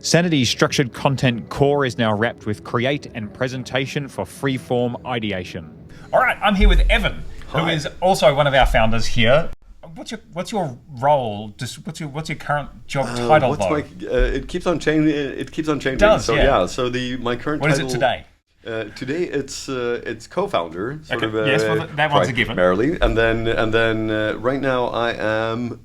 Sanity's structured content core is now wrapped with create and presentation for freeform ideation. All right, I'm here with Evan, who is also one of our founders here. What's your role? What's your current job title? It keeps on changing. It keeps on changing. It does, so yeah. So my current what title. What is it today? Today it's co-founder. Sort of. Yes, well, that one's a given. Primarily, and then right now I am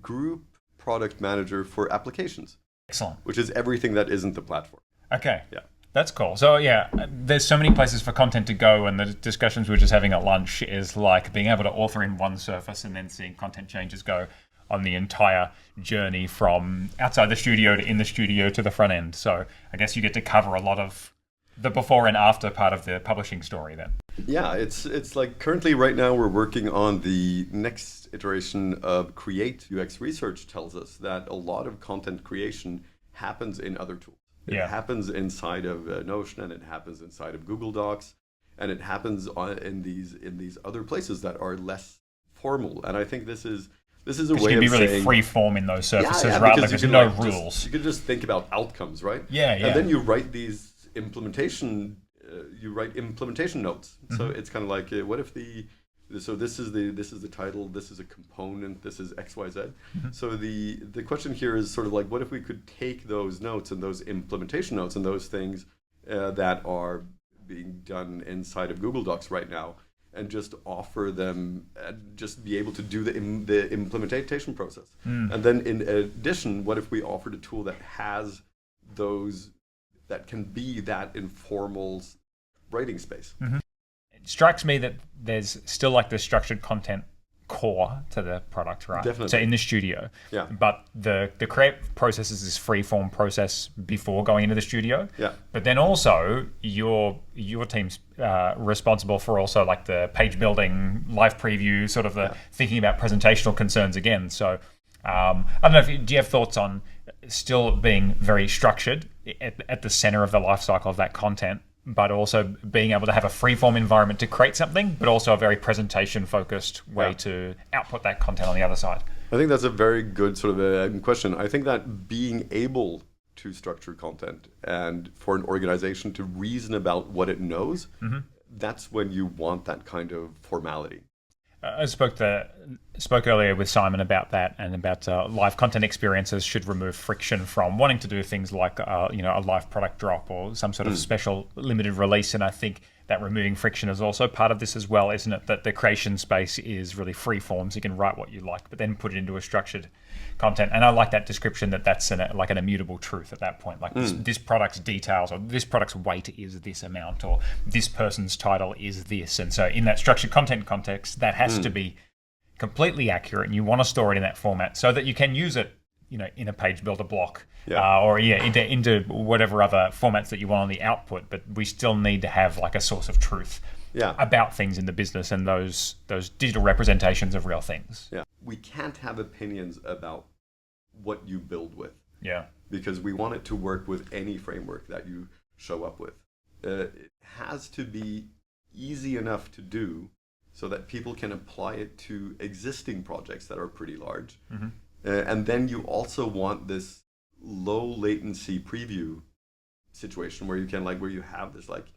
group product manager for applications. Excellent. Which is everything that isn't the platform. Okay. Yeah. That's cool. So yeah, there's so many places for content to go, and the discussions we were just having at lunch is like being able to author in one surface and then seeing content changes go on the entire journey from outside the studio to in the studio to the front end. So I guess you get to cover a lot of the before and after part of the publishing story then. Yeah, it's like currently right now we're working on the next iteration of Create. UX research tells us that a lot of content creation happens in other tools. It happens inside of Notion, and it happens inside of Google Docs, and it happens in these other places that are less formal. And I think this is a way of saying... You can be really free form in those surfaces, right? Like there's no rules. You can just think about outcomes, right? Yeah. And then you write these implementation notes. Mm-hmm. So it's kind of like, what if this is the title, this is a component, this is XYZ. Mm-hmm. So the question here is sort of like, what if we could take those notes and those implementation notes and those things that are being done inside of Google Docs right now and just offer them, just be able to do the implementation process. And then in addition, what if we offered a tool that has those, that can be that informal writing space? Mm-hmm. It strikes me that there's still like the structured content core to the product, right? Definitely. So in the studio. Yeah. But the create process is this free-form process before going into the studio. Yeah. But then also your team's responsible for also like the page building, live preview, sort of the thinking about presentational concerns again. So I don't know, do you have thoughts on still being very structured at the center of the life cycle of that content, but also being able to have a free-form environment to create something, but also a very presentation-focused way to output that content on the other side? I think that's a very good sort of a question. I think that being able to structure content and for an organization to reason about what it knows, that's when you want that kind of formality. I spoke earlier with Simon about that, and about live content experiences should remove friction from wanting to do things like a live product drop or some sort of special limited release. And I think that removing friction is also part of this as well, isn't it? That the creation space is really free form, so you can write what you like, but then put it into a structured content. And I like that description that's like an immutable truth at that point. Like this product's details, or this product's weight is this amount, or this person's title is this. And so in that structured content context, that has to be completely accurate, and you want to store it in that format so that you can use it, in a page builder block, or into whatever other formats that you want on the output. But we still need to have like a source of truth about things in the business and those digital representations of real things. Yeah, we can't have opinions about what you build with. Yeah, because we want it to work with any framework that you show up with. It has to be easy enough to do so that people can apply it to existing projects that are pretty large. Mm-hmm. And then you also want this low latency preview situation where you have this like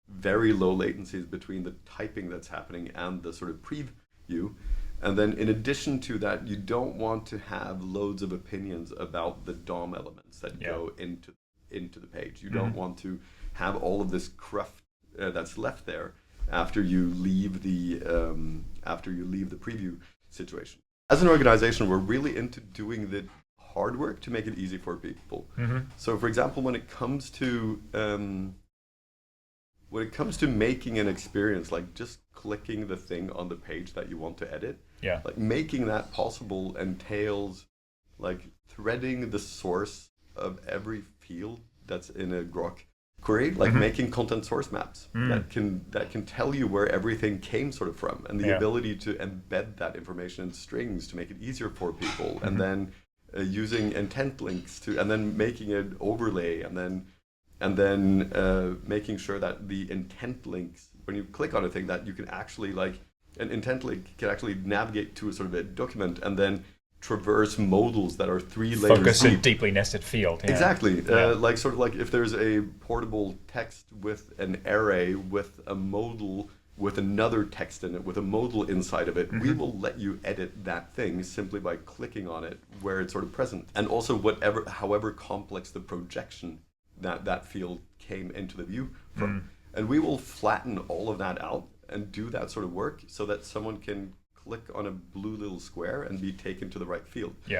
very low latencies between the typing that's happening and the sort of preview. And then in addition to that, you don't want to have loads of opinions about the DOM elements that go into the page. You don't want to have all of this cruft that's left there after you leave the preview situation. As an organization, we're really into doing the hard work to make it easy for people. Mm-hmm. So, for example, when it comes to making an experience, like just clicking the thing on the page that you want to edit, like making that possible entails like threading the source of every field that's in a Grok query, like making content source maps that can tell you where everything came sort of from, and the ability to embed that information in strings to make it easier for people, and then using intent links and then making an overlay, and then making sure that the intent links, when you click on a thing, that you can actually an intent link can actually navigate to a sort of a document, and then traverse modals that are 3 layers Focus a deep. deeply nested field. Yeah. Exactly. Yeah. Like sort of like if there's a portable text with an array with a modal with another text in it with a modal inside of it, we will let you edit that thing simply by clicking on it where it's sort of present. And also however complex the projection that field came into the view from. And we will flatten all of that out and do that sort of work so that someone can click on a blue little square and be taken to the right field. Yeah.